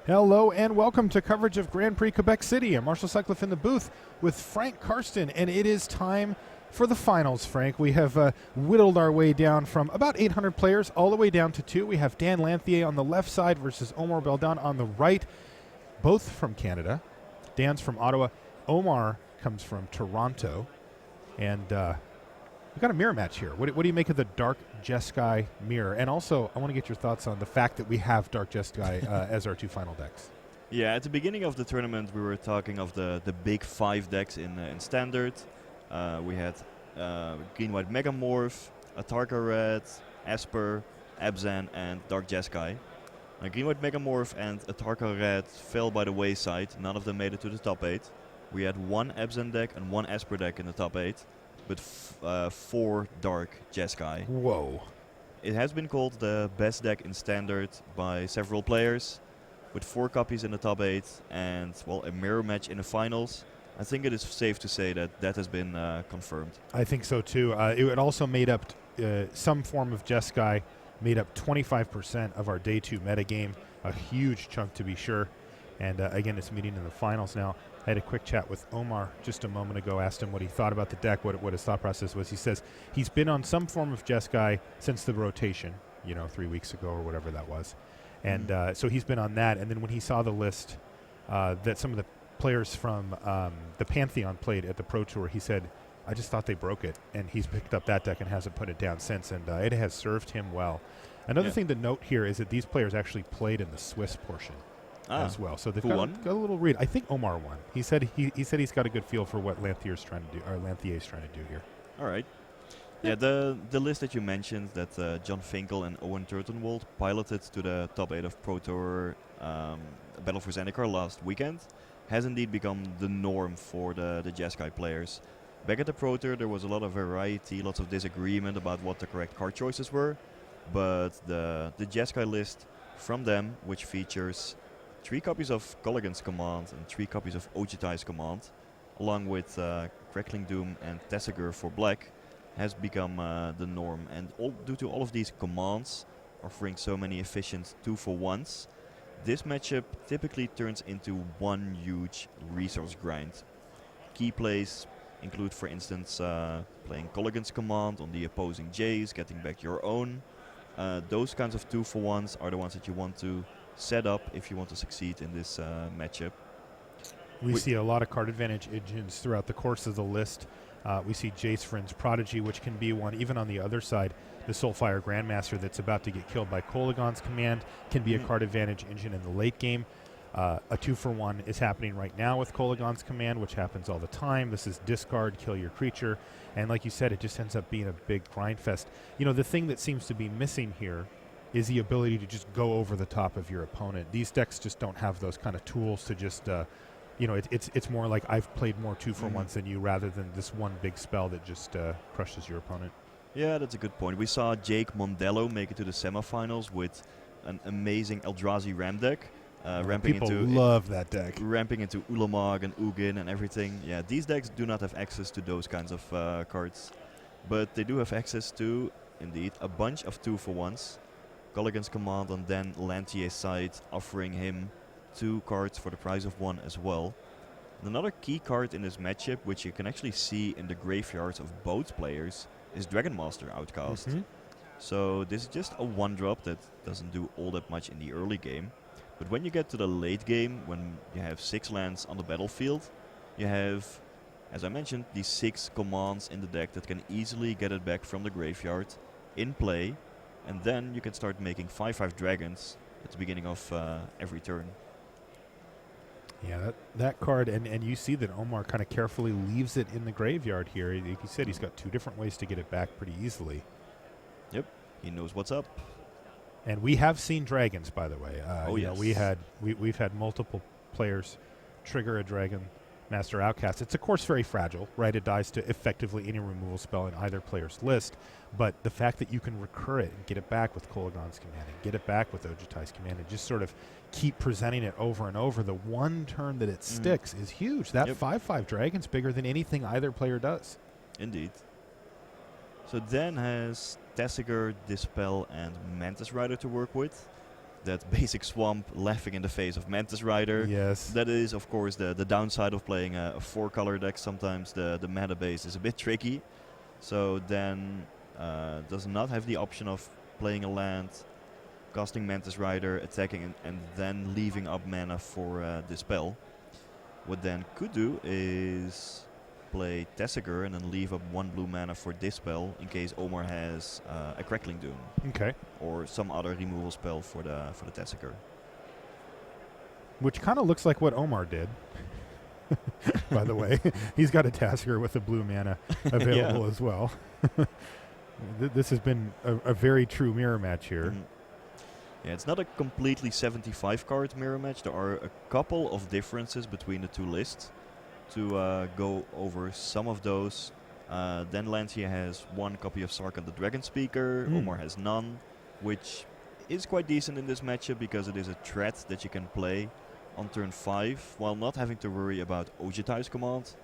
Hello and welcome to coverage of Grand Prix Quebec City. I'm Marshall Sutcliffe in the booth with Frank Karsten, and it is time for the finals, Frank. We have whittled our way down from about 800 players all the way down to two. We have Dan Lanthier on the left side versus Omar Beldan on the right, both from Canada. Dan's from Ottawa. Omar comes from Toronto. And we've got a mirror match here. What do you make of the Dark Jeskai mirror? And also, I want to get your thoughts on the fact that we have Dark Jeskai as our two final decks. Yeah, at the beginning of the tournament, we were talking of the big 5 decks in Standard. We had Green-White Megamorph, Atarka Red, Esper, Abzan, and Dark Jeskai. Green-White Megamorph and Atarka Red fell by the wayside. None of them made it to the top 8. We had one Abzan deck and one Esper deck in the top 8. But 4 Dark Jeskai. Whoa. It has been called the best deck in Standard by several players, with 4 copies in the top 8 and, well, a mirror match in the finals. I think it is safe to say that that has been confirmed. I think so too. It also made up some form of Jeskai, made up 25% of our day 2 metagame, a huge chunk to be sure. And again, it's meeting in the finals now. I had a quick chat with Omar just a moment ago, asked him what he thought about the deck, what his thought process was. He says he's been on some form of Jeskai since the rotation, 3 weeks ago or whatever that was. And so he's been on that. And then when he saw the list that some of the players from the Pantheon played at the Pro Tour, he said, I just thought they broke it. And he's picked up that deck and hasn't put it down since. And it has served him well. Another thing to note here is that these players actually played in the Swiss portion as well. So they've got a little read. I think Omar won. He said he's got a good feel for what Lanthier's trying to do, or Lanthier's trying to do here. All right. Yeah, the list that you mentioned, that John Finkel and Owen Turtenwald piloted to the top 8 of Pro Tour Battle for Zendikar last weekend, has indeed become the norm for the Jeskai players. Back at the Pro Tour, there was a lot of variety, lots of disagreement about what the correct card choices were, but the Jeskai list from them, which features 3 copies of Colligan's Command and 3 copies of Ojutai's Command, along with Crackling Doom and Tessigur for black, has become the norm. And due to all of these commands offering so many efficient 2-for-1s, this matchup typically turns into one huge resource grind. Key plays include, for instance, playing Colligan's Command on the opposing Jace, getting back your own. Those kinds of 2-for-1s are the ones that you want to set up if you want to succeed in this matchup. We see a lot of card advantage engines throughout the course of the list. We see Jace Vryn's Prodigy, which can be one. Even on the other side, the Soulfire Grandmaster that's about to get killed by Kolaghan's Command can be a card advantage engine in the late game. A 2-for-1 is happening right now with Kolaghan's Command, which happens all the time. This is discard, kill your creature. And like you said, it just ends up being a big grind fest. The thing that seems to be missing here is the ability to just go over the top of your opponent. These decks just don't have those kind of tools to just, it's more like I've played more 2-for-1s than you, rather than this one big spell that just crushes your opponent. Yeah, that's a good point. We saw Jake Mondello make it to the semifinals with an amazing Eldrazi Ram deck. People love that deck. Ramping into Ulamog and Ugin and everything. Yeah, these decks do not have access to those kinds of cards. But they do have access to, indeed, a bunch of 2-for-1s. Colligan's Command on then Lantier's side, offering him 2 cards for the price of 1 as well. And another key card in this matchup, which you can actually see in the graveyards of both players, is Dragon Master Outcast. So this is just a 1-drop that doesn't do all that much in the early game. But when you get to the late game, when you have 6 lands on the battlefield, you have, as I mentioned, these 6 commands in the deck that can easily get it back from the graveyard in play. And then you can start making 5/5 dragons at the beginning of every turn. Yeah, that card, and you see that Omar kind of carefully leaves it in the graveyard here. Like you said, he's got 2 different ways to get it back pretty easily. Yep, he knows what's up. And we have seen dragons, by the way. Yes. We've had multiple players trigger a Dragon Master Outcast. It's, of course, very fragile, right? It dies to effectively any removal spell in either player's list. But the fact that you can recur it and get it back with Kolaghan's Command and get it back with Ojutai's Command and just sort of keep presenting it over and over, the one turn that it sticks is huge. That 5/5 Dragon's bigger than anything either player does. Indeed. So Dan has Tessigur, Dispel, and Mantis Rider to work with. that basic swamp laughing in the face of Mantis Rider. Yes. That is, of course, the downside of playing a 4-color deck. Sometimes the meta base is a bit tricky. So then does not have the option of playing a land, casting Mantis Rider, attacking, and then leaving up mana for Dispel. What Dan could do is play Tessiger and then leave up 1 blue mana for Dispel in case Omar has a Crackling Doom. Okay. Or some other removal spell for the Tessiger. Which kind of looks like what Omar did. By the way, he's got a Tasker with a blue mana available as well. This has been a very true mirror match here. Yeah, it's not a completely 75-card mirror match. There are a couple of differences between the two lists. To go over some of those, Dan Lancia has 1 copy of Sarkhan the Dragon Speaker. Omar has none, which is quite decent in this matchup because it is a threat that you can play on turn 5 while not having to worry about Ojutai's command.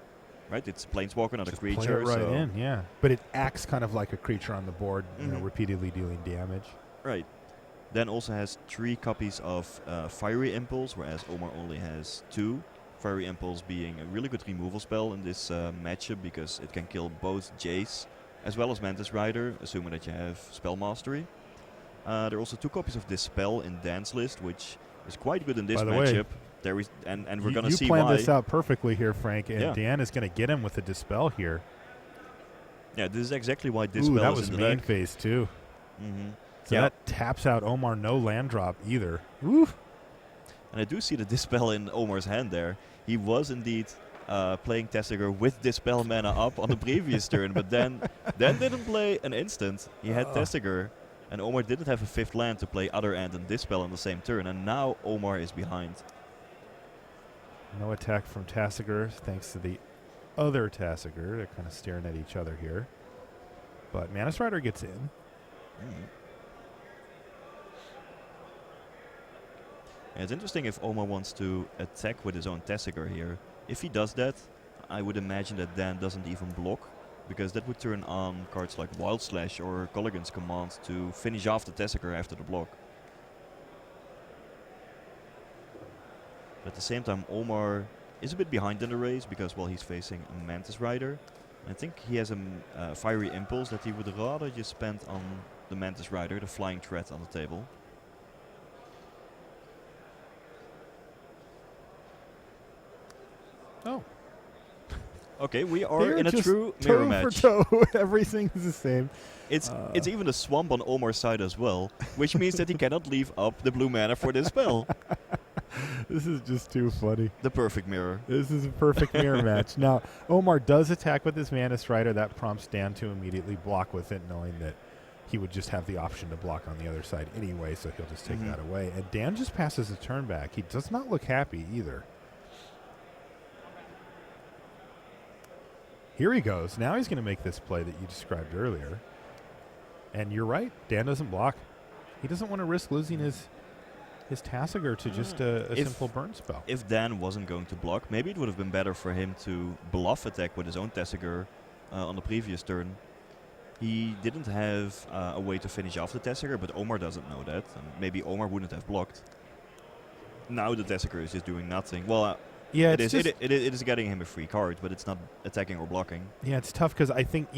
Right, it's Planeswalker, not Just a creature. Play it right in, yeah. But it acts kind of like a creature on the board, you know, repeatedly dealing damage. Right. Dan also has 3 copies of Fiery Impulse, whereas Omar only has 2. Fiery Impulse being a really good removal spell in this matchup because it can kill both Jace as well as Mantis Rider, assuming that you have Spell Mastery. There are also 2 copies of Dispel in Dan's list, which is quite good in this matchup. There is, and we're going to see why. You planned this out perfectly here, Frank, and Dan is going to get him with a Dispel here. Yeah, this is exactly why Dispel that is was in the main deck. phase too. So that taps out Omar, no land drop either. Woo. And I do see the Dispel in Omar's hand there. He was indeed playing Tessiger with Dispel mana up on the previous turn, but then didn't play an instant. He had Tessiger, and Omar didn't have a 5th land to play Other End and Dispel on the same turn, and now Omar is behind. No attack from Tessiger, thanks to the other Tessiger. They're kind of staring at each other here. But Mantis Rider gets in. Yeah, it's interesting if Omar wants to attack with his own Tessiger here. If he does that, I would imagine that Dan doesn't even block, because that would turn on cards like Wild Slash or Colligan's Command to finish off the Tessiger after the block. But at the same time, Omar is a bit behind in the race because, well, he's facing a Mantis Rider. I think he has a Fiery Impulse that he would rather just spend on the Mantis Rider, the flying threat on the table. Oh. Okay, we are They're in a just true mirror match. toe for toe. Everything is the same. It's even a swamp on Omar's side as well, which means that he cannot leave up the blue mana for this spell. This is just too funny. The perfect mirror. This is a perfect mirror match. Now, Omar does attack with his Mantis Rider. That prompts Dan to immediately block with it, knowing that he would just have the option to block on the other side anyway, so he'll just take that away. And Dan just passes a turn back. He does not look happy either. Here he goes. Now he's going to make this play that you described earlier. And you're right. Dan doesn't block. He doesn't want to risk losing his Tessiger to just a simple burn spell. If Dan wasn't going to block, maybe it would have been better for him to bluff attack with his own Tessiger on the previous turn. He didn't have a way to finish off the Tessiger, but Omar doesn't know that. And maybe Omar wouldn't have blocked. Now the Tessiger is just doing nothing. Well, yeah, it is getting him a free card, but it's not attacking or blocking. Yeah, it's tough because I think,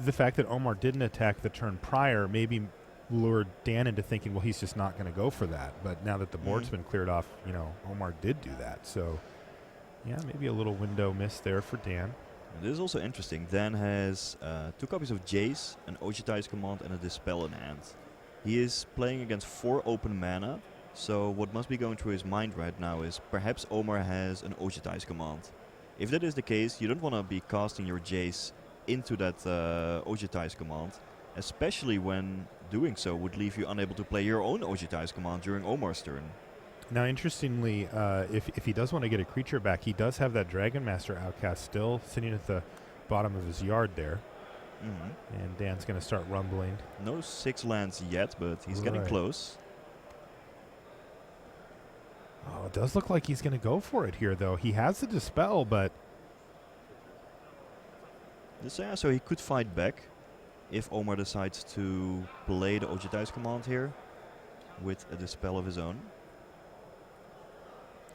the fact that Omar didn't attack the turn prior maybe lured Dan into thinking, well, he's just not going to go for that. But now that the board's been cleared off, Omar did do that. So, yeah, maybe a little window miss there for Dan. And this is also interesting. Dan has 2 copies of Jace, an Ojutai's Command, and a Dispel in hand. He is playing against 4 open mana. So what must be going through his mind right now is perhaps Omar has an Ojutai's Command. If that is the case, you don't want to be casting your Jace into that Ojutai's Command, especially when doing so would leave you unable to play your own Ojutai's Command during Omar's turn. Now, interestingly, if he does want to get a creature back, he does have that Dragon Master Outcast still sitting at the bottom of his yard there. And Dan's going to start rumbling. No 6 lands yet, but he's getting close. Oh, it does look like he's going to go for it here, though. He has the Dispel, but... So he could fight back if Omar decides to play the Ojutai's Command here. with a Dispel of his own.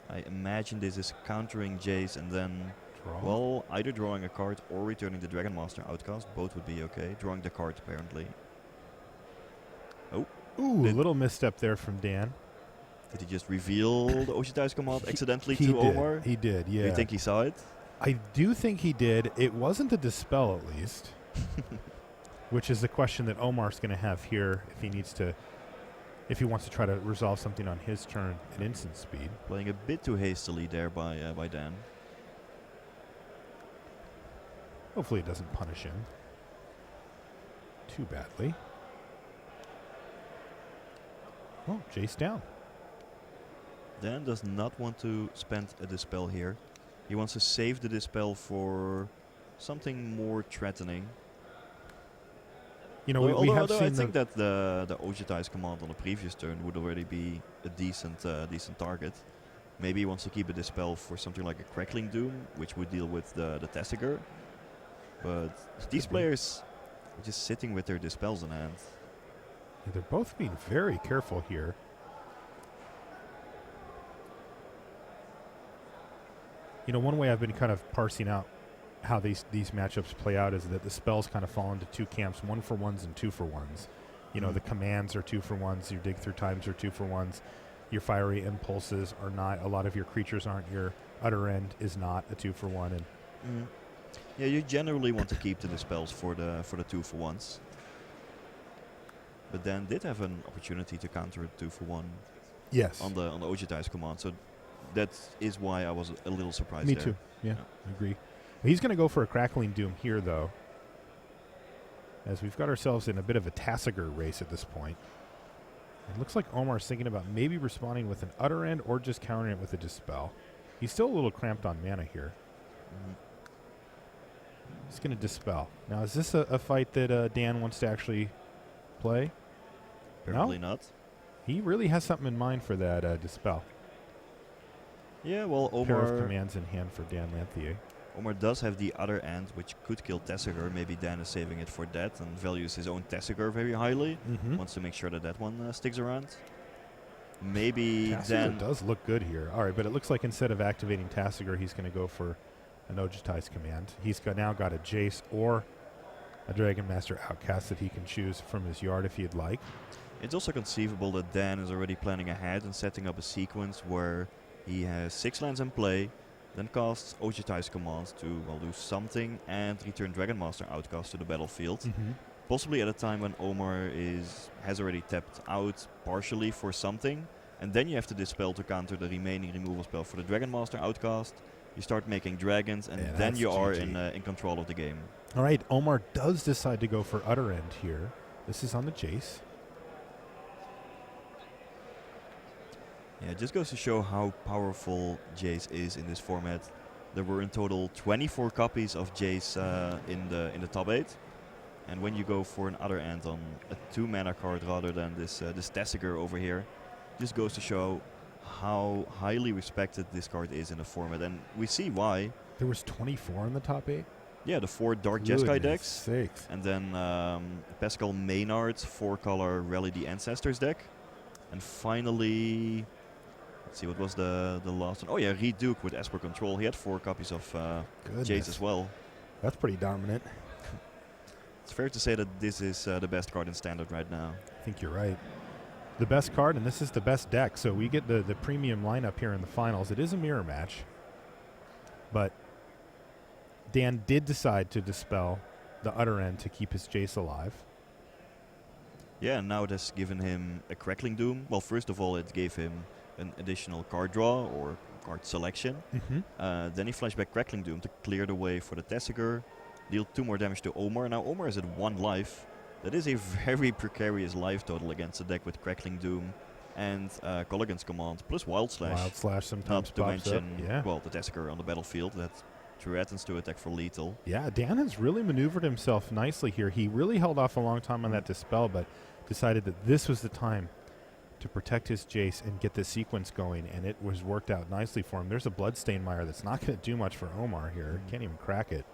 I imagine this is countering Jace and then, Draw. well, either drawing a card or returning the Dragon Master Outcast. Both would be okay. Drawing the card, apparently. Oh. Ooh, a little misstep there from Dan. Did he just reveal the Oshitai's command accidentally He to did. Omar? He did, yeah. Do you think he saw it? I do think he did. It wasn't a Dispel, at least. Which is the question that Omar's going to have here if he wants to try to resolve something on his turn at instant speed. Playing a bit too hastily there by Dan. Hopefully it doesn't punish him too badly. Oh, Jace down. Dan does not want to spend a Dispel here. He wants to save the Dispel for something more threatening. You know, we have although seen I think that the Oshitai's command on the previous turn would already be a decent target. Maybe he wants to keep a Dispel for something like a Crackling Doom, which would deal with the Tessiger. But these players are just sitting with their Dispels in hand. Yeah, they're both being very careful here. You know, one way I've been kind of parsing out how these matchups play out is that the spells kind of fall into two camps, 1-for-1s and 2-for-1s. You know, the commands are 2-for-1s, your dig through times are 2-for-1s, your fiery impulses are not, a lot of your creatures aren't, your utter end is not a 2-for-1. And yeah, you generally want to keep the Dispels for the 2-for-1s. But Dan did have an opportunity to counter a 2-for-1 yes, on the Oshitai's command, so that is why I was a little surprised me there. too. Yeah, I agree. He's going to go for a Crackling Doom here, though, as we've got ourselves in a bit of a Tessiger race at this point. It looks like Omar's thinking about maybe responding with an Utter End or just countering it with a Dispel. He's still a little cramped on mana here. He's going to Dispel. Now, is this a fight that Dan wants to actually play? Apparently No? not. He really has something in mind for that Dispel. Yeah, well, Pair of Omar commands in hand for Dan Lanthier. Omar does have the other end, which could kill Tessiger. Maybe Dan is saving it for that and values his own Tessiger very highly. Wants to make sure that that one sticks around. Maybe Tessiger Dan does look good here. All right, but it looks like instead of activating Tessiger, he's going to go for an Ojitai's command. He's now got a Jace or a Dragon Master Outcast that he can choose from his yard if he'd like. It's also conceivable that Dan is already planning ahead and setting up a sequence where he has 6 lands in play, then casts Ojitai's commands to do something and return Dragon Master Outcast to the battlefield. Possibly at a time when Omar has already tapped out partially for something, and then you have to Dispel to counter the remaining removal spell for the Dragon Master Outcast. You start making dragons, and then you are in control of the game. All right, Omar does decide to go for Utter End here. This is on the Jace. Yeah, it just goes to show how powerful Jace is in this format. There were in total 24 copies of Jace in the top 8. And when you go for an Other End on a 2-mana card rather than this Tessiger over here, just goes to show how highly respected this card is in the format. And we see why. There was 24 in the top 8? Yeah, the 4 Dark Jeskai decks. Sakes. And then Pascal Maynard's 4-color Rally the Ancestors deck. And finally, let's see, what was the last one? Oh yeah, Reed Duke with Esper Control. He had 4 copies of Jace as well. That's pretty dominant. It's fair to say that this is the best card in Standard right now. I think you're right. The best card, and this is the best deck, so we get the premium lineup here in the finals. It is a mirror match, but Dan did decide to Dispel the Utter End to keep his Jace alive. Yeah, and now it has given him a Crackling Doom. Well, first of all, it gave him an additional card draw or card selection. Then he flashed back Crackling Doom to clear the way for the Tessiger, deal 2 more damage to Omar. Now Omar is at 1 life. That is a very precarious life total against a deck with Crackling Doom and Colligan's Command, plus Wild Slash. Wild Slash sometimes Not to pops mention, up. Yeah. well, the Tessiger on the battlefield that threatens to attack for lethal. Yeah, Dan has really maneuvered himself nicely here. He really held off a long time on that Dispel, but decided that this was the time to protect his Jace and get the sequence going, and it was worked out nicely for him. There's a Bloodstain Mire that's not going to do much for Omar here. Can't even crack it.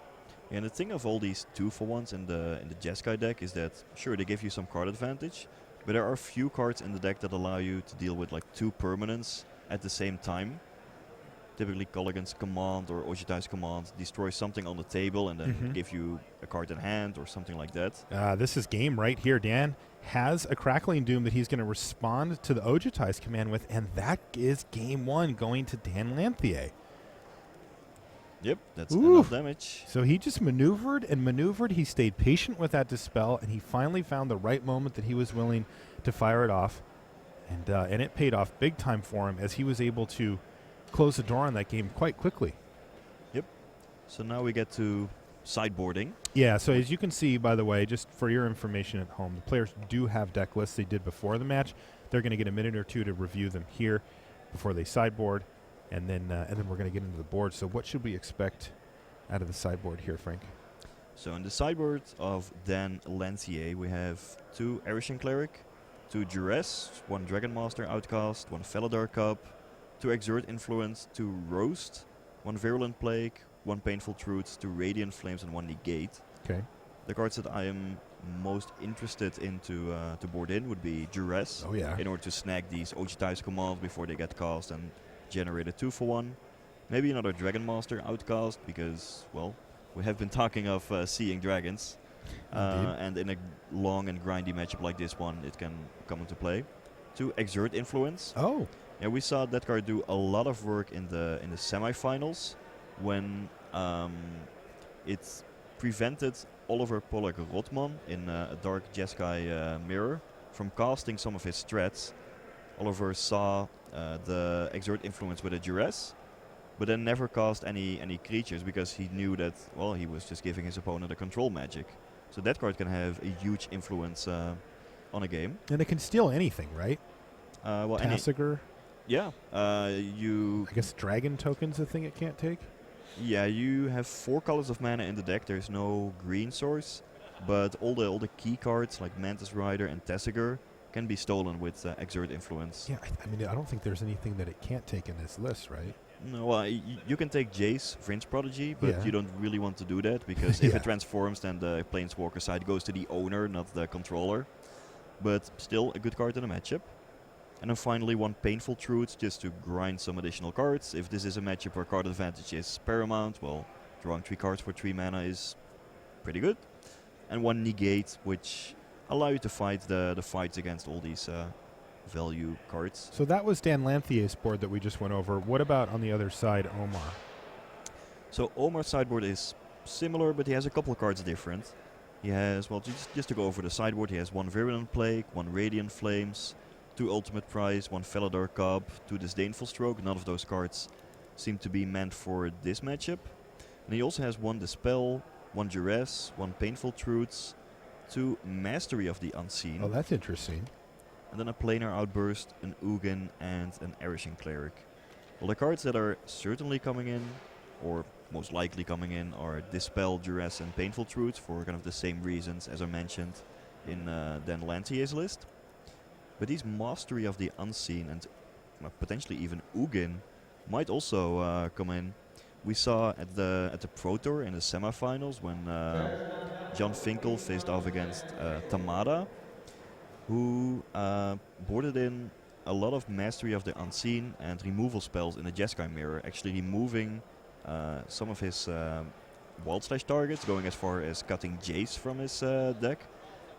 Yeah, and the thing of all these 2-for-1s in the Jeskai deck is that, sure, they give you some card advantage, But there are a few cards in the deck that allow you to deal with like 2 permanents at the same time. Typically Colligan's Command or Ojitai's Command destroys something on the table and then give you a card in hand or something like that. This is game right here. Dan has a Crackling Doom that he's going to respond to the Ojitai's command with, and that is game 1 going to Dan Lanthier. Yep, that's enough damage. So he just maneuvered and maneuvered. He stayed patient with that Dispel, and he finally found the right moment that he was willing to fire it off. And it paid off big time for him as he was able to close the door on that game quite quickly. Yep. So now we get to sideboarding. Yeah, so as you can see, by the way, just for your information at home, the players do have deck lists they did before the match. They're going to get a minute or two to review them here before they sideboard, and then we're going to get into the board. So what should we expect out of the sideboard here, Frank? So in the sideboard of Dan Lancier, we have 2 Erishan Cleric, 2 Duress, 1 Dragon Master Outcast, 1 Felidar Cup, 2 Exert Influence, 2 Roast, 1 Virulent Plague, 1 Painful Truth, 2 Radiant Flames, and 1 Negate. Okay. The cards that I am most interested in to board in would be Duress. Oh, yeah. In order to snag these Ojitai's commands before they get cast and generate a 2-for-1. Maybe another Dragon Master Outcast because, well, we have been talking of seeing dragons. And in a long and grindy matchup like this one, it can come into play. 2 Exert Influence. Oh. Yeah, we saw that card do a lot of work in the semifinals when it prevented Oliver Pollock Rotman in a Dark Jeskai mirror from casting some of his threats. Oliver saw the Exert Influence with a Duress, but then never cast any creatures because he knew that, well, he was just giving his opponent a control magic. So that card can have a huge influence on a game. And it can steal anything, right? Well, Tassiger. Yeah, I guess dragon token's a thing it can't take. Yeah, you have 4 colors of mana in the deck. There's no green source, but all the key cards like Mantis Rider and Tassiger can be stolen with Exert Influence. Yeah, I mean, I don't think there's anything that it can't take in this list, right? No, well, you can take Jace, Fringe Prodigy, but you don't really want to do that because if it transforms, then the Planeswalker side goes to the owner, not the controller. But still a good card in a matchup. And then finally 1 Painful Truth just to grind some additional cards. If this is a matchup where card advantage is paramount, well, drawing 3 cards for 3 mana is pretty good. And 1 Negate, which allow you to fight the fights against all these value cards. So that was Dan Lanthier's board that we just went over. What about on the other side, Omar? So Omar's sideboard is similar, but he has a couple of cards different. He has, well, just to go over the sideboard, he has 1 Virulent Plague, 1 Radiant Flames, 2 Ultimate Prize, 1 Felidar Cup, 2 Disdainful Stroke. None of those cards seem to be meant for this matchup. And he also has 1 Dispel, 1 Duress, 1 Painful Truths, 2 Mastery of the Unseen. Oh, that's interesting. And then a Planar Outburst, an Ugin, and an Erishan Cleric. Well, the cards that are certainly coming in, or most likely coming in, are Dispel, Duress, and Painful Truths for kind of the same reasons as I mentioned in Dan Lantier's list. But these Mastery of the Unseen and potentially even Ugin might also come in. We saw at the Pro Tour in the semifinals when John Finkel faced off against Tamada, who boarded in a lot of Mastery of the Unseen and removal spells in the Jeskai mirror, actually removing some of his Wild Slash targets, going as far as cutting Jace from his deck.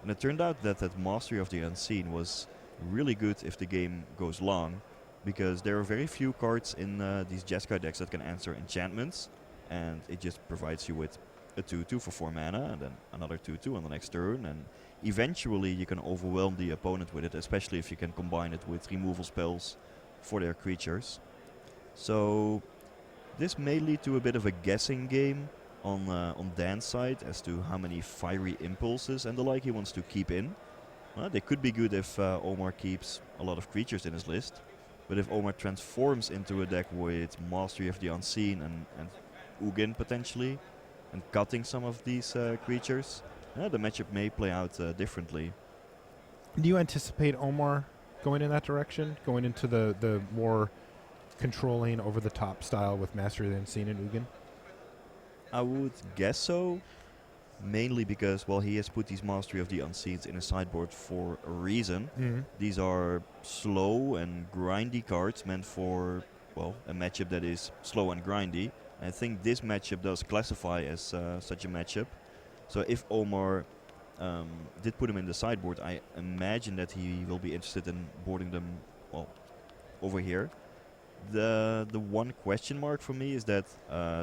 And it turned out that Mastery of the Unseen was really good if the game goes long, because there are very few cards in these Jeskai decks that can answer enchantments, and it just provides you with a 2/2 for 4 mana, and then another 2/2 on the next turn, and eventually you can overwhelm the opponent with it, especially if you can combine it with removal spells for their creatures. So this may lead to a bit of a guessing game on Dan's side as to how many Fiery Impulses and the like he wants to keep in. They could be good if Omar keeps a lot of creatures in his list, but if Omar transforms into a deck with Mastery of the Unseen and Ugin potentially, and cutting some of these creatures, the matchup may play out differently. Do you anticipate Omar going in that direction, going into the more controlling over-the-top style with Mastery of the Unseen and Ugin? I would guess so. mainly because, well, he has put these Mastery of the Unseens in a sideboard for a reason. Mm-hmm. These are slow and grindy cards meant for, well, a matchup that is slow and grindy. I think this matchup does classify as such a matchup. So if Omar did put him in the sideboard, I imagine that he will be interested in boarding them, well, over here. The one question mark for me is that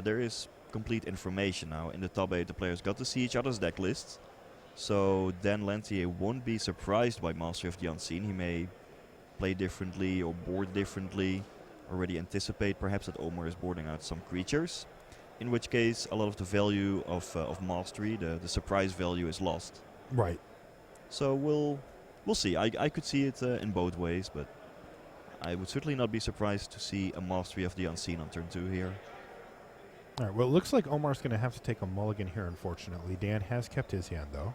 there is complete information now. In the top 8, the players got to see each other's deck lists. So Dan Lantier won't be surprised by Master of the Unseen. He may play differently or board differently. Already anticipate perhaps that Omar is boarding out some creatures. In which case, a lot of the value of Mastery, the surprise value, is lost. Right. So we'll see. I could see it in both ways, but I would certainly not be surprised to see a Mastery of the Unseen on turn 2 here. All right. Well, it looks like Omar's going to have to take a mulligan here, unfortunately. Dan has kept his hand, though.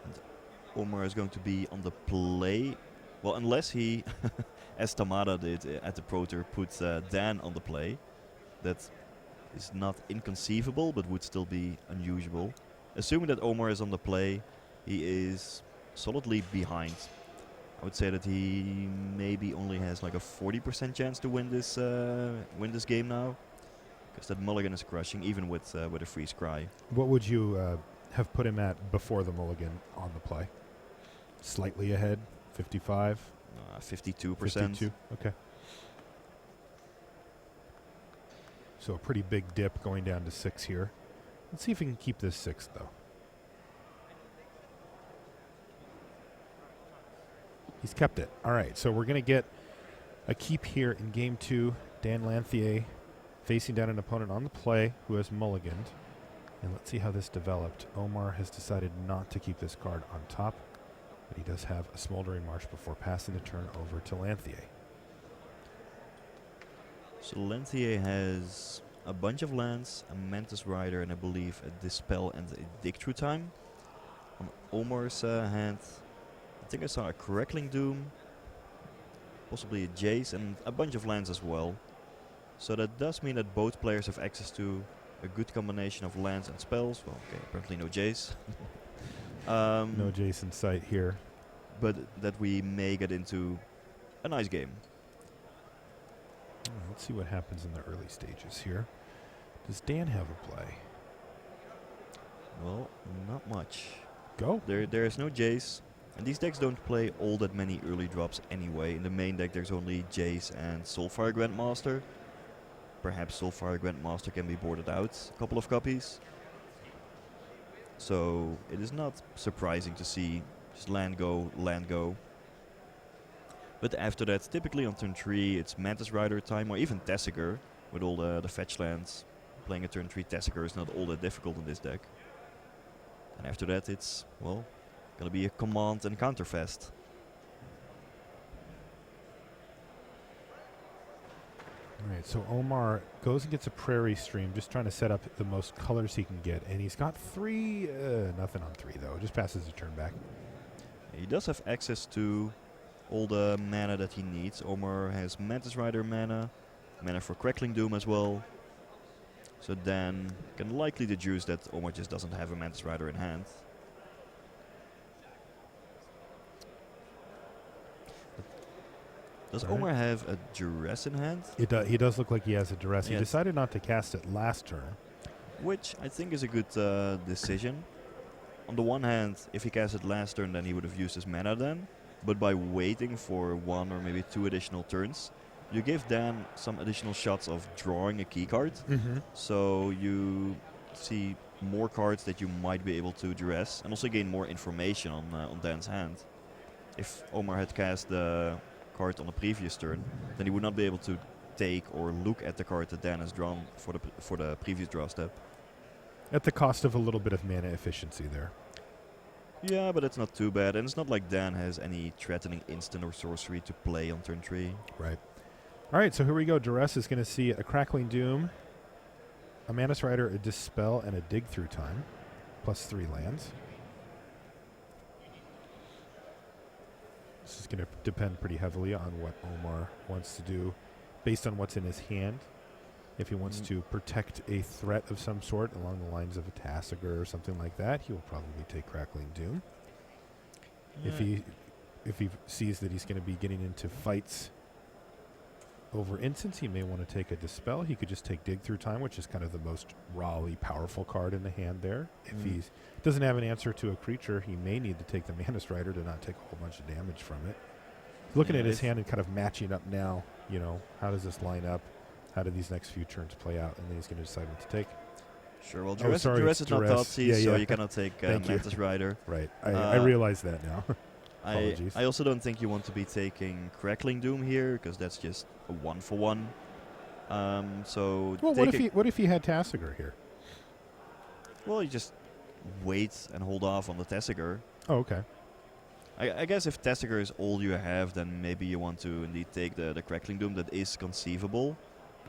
And Omar is going to be on the play. Well, unless he, as Tamada did at the Pro Tour, puts Dan on the play. That is not inconceivable, but would still be unusual. Assuming that Omar is on the play, he is solidly behind. I would say that he maybe only has like a 40% chance to win this game now, because that mulligan is crushing, even with a freeze cry. What would you have put him at before the mulligan on the play? Slightly ahead, 55? 52%. 52, okay. So a pretty big dip going down to 6 here. Let's see if we can keep this 6, though. He's kept it. All right, so we're going to get a keep here in Game 2. Dan Lanthier facing down an opponent on the play who has mulliganed. And let's see how this developed. Omar has decided not to keep this card on top, but he does have a Smoldering Marsh before passing the turn over to Lanthier. So Lanthier has a bunch of lands, a Mantis Rider, and I believe a Dispel and a Dig Through Time. On Omar's hand, I think I saw a Crackling Doom, possibly a Jace, and a bunch of lands as well. So that does mean that both players have access to a good combination of lands and spells. Well, okay, apparently no Jace. No Jace in sight here. But that we may get into a nice game. Let's see what happens in the early stages here. Does Dan have a play? Well, not much. Go. There is no Jace. And these decks don't play all that many early drops anyway. In the main deck there's only Jace and Soulfire Grandmaster. Perhaps Soulfire Grandmaster can be boarded out a couple of copies. So it is not surprising to see just land go, land go. But after that, typically on turn 3 it's Mantis Rider time, or even Tessiger with all the fetch lands. Playing a turn 3 Tessiger is not all that difficult in this deck. And after that it's, well, gonna be a command and counter fest. Alright, so Omar goes and gets a Prairie Stream, just trying to set up the most colors he can get. And he's got 3, nothing on 3 though, just passes the turn back. He does have access to all the mana that he needs. Omar has Mantis Rider mana for Crackling Doom as well. So Dan can likely deduce that Omar just doesn't have a Mantis Rider in hand. Does Omar have a Duress in hand? He does look like he has a Duress. Yes. He decided not to cast it last turn. Which I think is a good decision. On the one hand, if he cast it last turn, then he would have used his mana then. But by waiting for 1 or maybe 2 additional turns, you give Dan some additional shots of drawing a key card. So you see more cards that you might be able to duress, and also gain more information on Dan's hand. If Omar had cast the card on the previous turn, then he would not be able to take or look at the card that Dan has drawn for the previous draw step. At the cost of a little bit of mana efficiency there. Yeah, but it's not too bad, and it's not like Dan has any threatening instant or sorcery to play on turn 3. Right. All right, so here we go. Duress is going to see a Crackling Doom, a Mantis Rider, a Dispel, and a Dig Through Time, plus 3 lands. This is going to depend pretty heavily on what Omar wants to do based on what's in his hand. If he wants to protect a threat of some sort along the lines of a Tassiger or something like that, he will probably take Crackling Doom. If he sees that he's going to be getting into fights over instants, he may want to take a Dispel. He could just take Dig Through Time, which is kind of the most rawly powerful card in the hand there. If he doesn't have an answer to a creature, he may need to take the Mana Strider to not take a whole bunch of damage from it. Looking at his hand and kind of matching up now, how does this line up? How do these next few turns play out? And then he's going to decide what to take. Sure, well, Duress is not Thoughtseize, so you cannot take Mantis Rider. Right, I realize that now. I also don't think you want to be taking Crackling Doom here, because that's just a 1-for-1. What if he had Tassiger here? Well, you just wait and hold off on the Tassiger. Oh, okay. I guess if Tassiger is all you have, then maybe you want to indeed take the Crackling Doom. That is conceivable.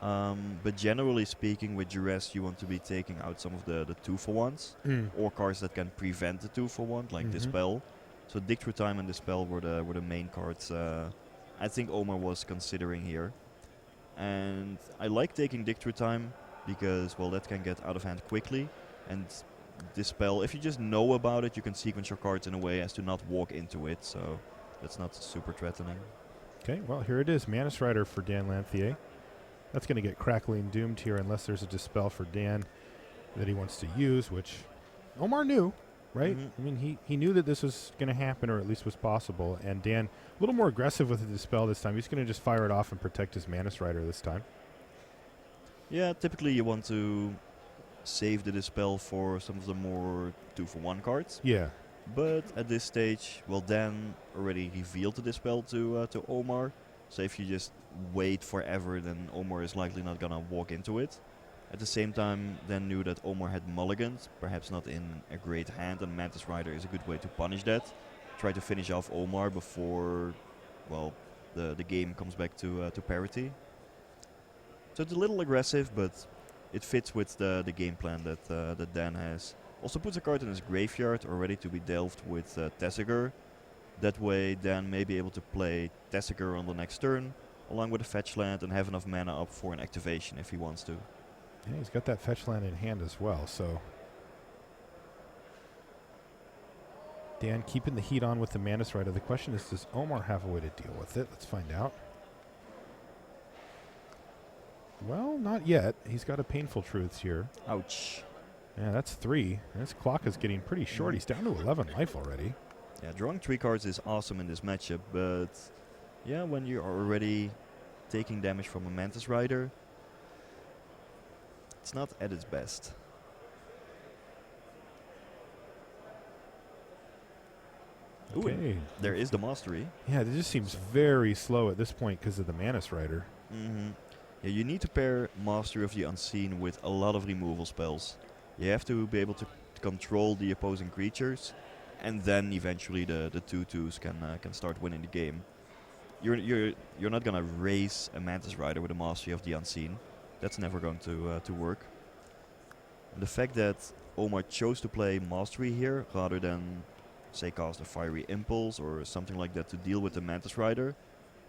But generally speaking, with Duress, you want to be taking out some of the 2-for-1s or cards that can prevent the 2-for-1, like Dispel. So Dig Through Time and Dispel were the main cards I think Omar was considering here. And I like taking Dig Through Time because, well, that can get out of hand quickly. And Dispel, if you just know about it, you can sequence your cards in a way as to not walk into it. So that's not super threatening. Okay, well, here it is. Mantis Rider for Dan Lanthier. That's going to get Crackling Doomed here unless there's a Dispel for Dan that he wants to use, which Omar knew, right? I mean, he knew that this was going to happen, or at least was possible. And Dan, a little more aggressive with the Dispel this time. He's going to just fire it off and protect his Mantis Rider this time. Yeah, typically you want to save the Dispel for some of the more 2-for-1 cards. Yeah. But at this stage, well, Dan already revealed the Dispel to Omar. So if you just wait forever, then Omar is likely not going to walk into it. At the same time, Dan knew that Omar had mulligans, perhaps not in a great hand, and Mantis Rider is a good way to punish that. Try to finish off Omar before, well, the game comes back to parity. So it's a little aggressive, but it fits with the game plan that Dan has. Also puts a card in his graveyard already to be delved with Tassiger. That way Dan may be able to play Tassiger on the next turn, along with a fetch land, and have enough mana up for an activation if he wants to. Yeah, he's got that fetch land in hand as well, so Dan keeping the heat on with the Mantis Rider. The question is, does Omar have a way to deal with it? Let's find out. Well, not yet. He's got a Painful Truths here. Ouch. Yeah, that's 3. And his clock is getting pretty short. He's down to 11 life already. Yeah, drawing 3 cards is awesome in this matchup, but yeah, when you are already taking damage from a Mantis Rider, it's not at its best. Okay. Ooh, there is the Mastery. Yeah, it just seems very slow at this point because of the Mantis Rider. Yeah, you need to pair Mastery of the Unseen with a lot of removal spells. You have to be able to control the opposing creatures, and then eventually the 2/2s can start winning the game. You're not gonna raise a Mantis Rider with a Mastery of the Unseen. That's never going to work. And the fact that Omar chose to play Mastery here rather than, say, cast a Fiery Impulse or something like that to deal with the Mantis Rider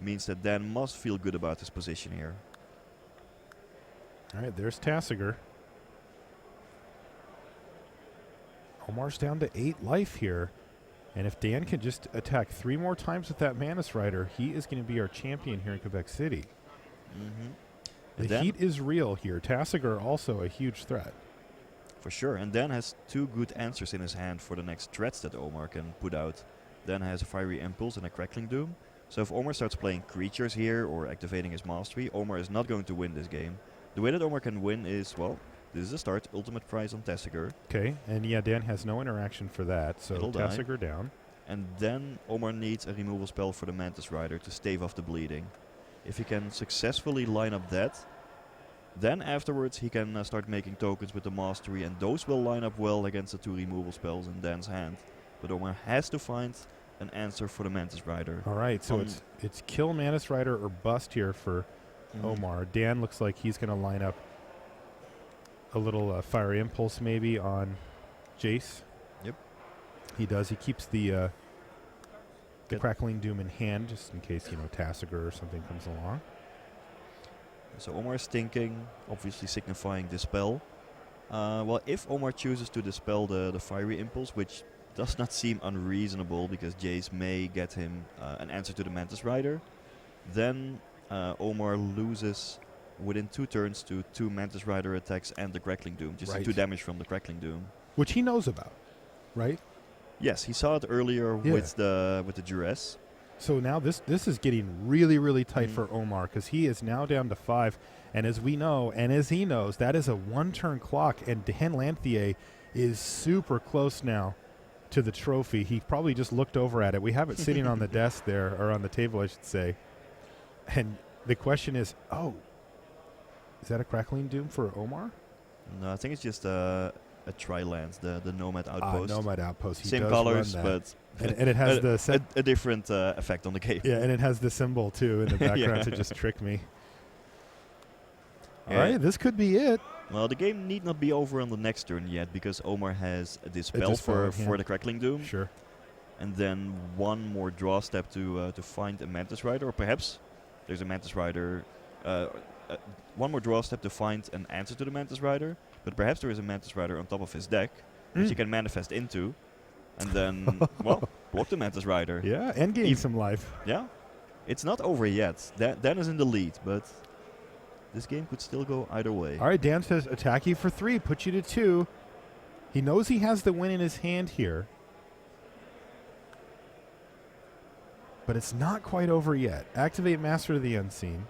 means that Dan must feel good about his position here. All right, there's Tassiger. Omar's down to 8 life here. And if Dan can just attack 3 more times with that Mantis Rider, he is going to be our champion here in Quebec City. The heat is real here. Tassiger also a huge threat. For sure, and Dan has 2 good answers in his hand for the next threats that Omar can put out. Dan has a Fiery Impulse and a Crackling Doom. So if Omar starts playing creatures here or activating his Mastery, Omar is not going to win this game. The way that Omar can win is, well, this is a start, ultimate prize on Tassiger. Okay, and yeah, Dan has no interaction for that, so Tassiger down. And then Omar needs a removal spell for the Mantis Rider to stave off the bleeding. If he can successfully line up that, then afterwards he can start making tokens with the Mastery, and those will line up well against the 2 removal spells in Dan's hand. But Omar has to find an answer for the Mantis Rider. All right, so it's kill Mantis Rider or bust here for Omar. Dan looks like he's going to line up a little Fiery Impulse maybe on Jace. Yep. He does. He keeps the Crackling Doom in hand just in case, Tassiger or something comes along. So Omar is thinking, obviously signifying dispel. Well, if Omar chooses to dispel the fiery impulse, which does not seem unreasonable because Jace may get him an answer to the Mantis Rider, then Omar loses within 2 turns to 2 Mantis Rider attacks and the Crackling Doom, just 2 damage from the Crackling Doom. Which he knows about, right? Yes, he saw it earlier with the duress. So now this is getting really, really tight for Omar because he is now down to 5. And as we know, and as he knows, that is a 1-turn clock. And Dan Lanthier is super close now to the trophy. He probably just looked over at it. We have it sitting on the desk there, or on the table, I should say. And the question is, is that a Crackling Doom for Omar? No, I think it's just a Tri-Lance, the Nomad Outpost. Nomad Outpost. He Same does colors, run but and it has a different effect on the game. Yeah, and it has the symbol too in the background to just trick me. All right, this could be it. Well, the game need not be over on the next turn yet because Omar has a Dispel for the Crackling Doom. Sure. And then 1 more draw step to find a Mantis Rider, or perhaps there's a Mantis Rider. 1 more draw step to find an answer to the Mantis Rider, but perhaps there is a Mantis Rider on top of his deck, which he can manifest into, and then, well, block the Mantis Rider. Yeah, and gain some life. Yeah. It's not over yet. Dan is in the lead, but this game could still go either way. All right, Dan says attack you for 3, put you to 2. He knows he has the win in his hand here. But it's not quite over yet. Activate Master of the Unseen.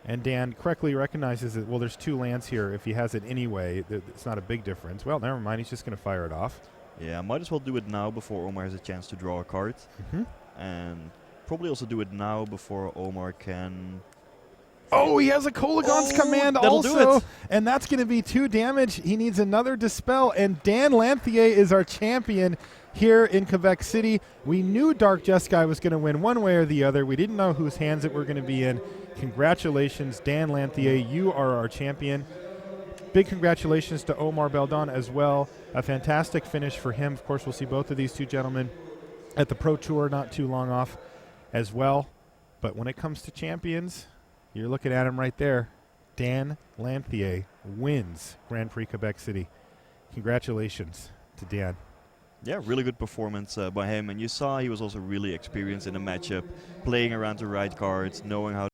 And Dan correctly recognizes that, well, there's 2 lands here. If he has it anyway, it's not a big difference. Well, never mind. He's just going to fire it off. Yeah, might as well do it now before Omar has a chance to draw a card. And probably also do it now before Omar can... Oh, he has a Kolagon's command also. And that's going to be 2 damage. He needs another Dispel. And Dan Lanthier is our champion here in Quebec City. We knew Dark Jeskai was going to win one way or the other. We didn't know whose hands it were going to be in. Congratulations, Dan Lanthier. You are our champion. Big congratulations to Omar Beldon as well. A fantastic finish for him. Of course, we'll see both of these 2 gentlemen at the Pro Tour not too long off as well. But when it comes to champions, you're looking at him right there. Dan Lanthier wins Grand Prix Quebec City. Congratulations to Dan. Yeah, really good performance by him. And you saw he was also really experienced in the matchup, playing around the right cards, knowing how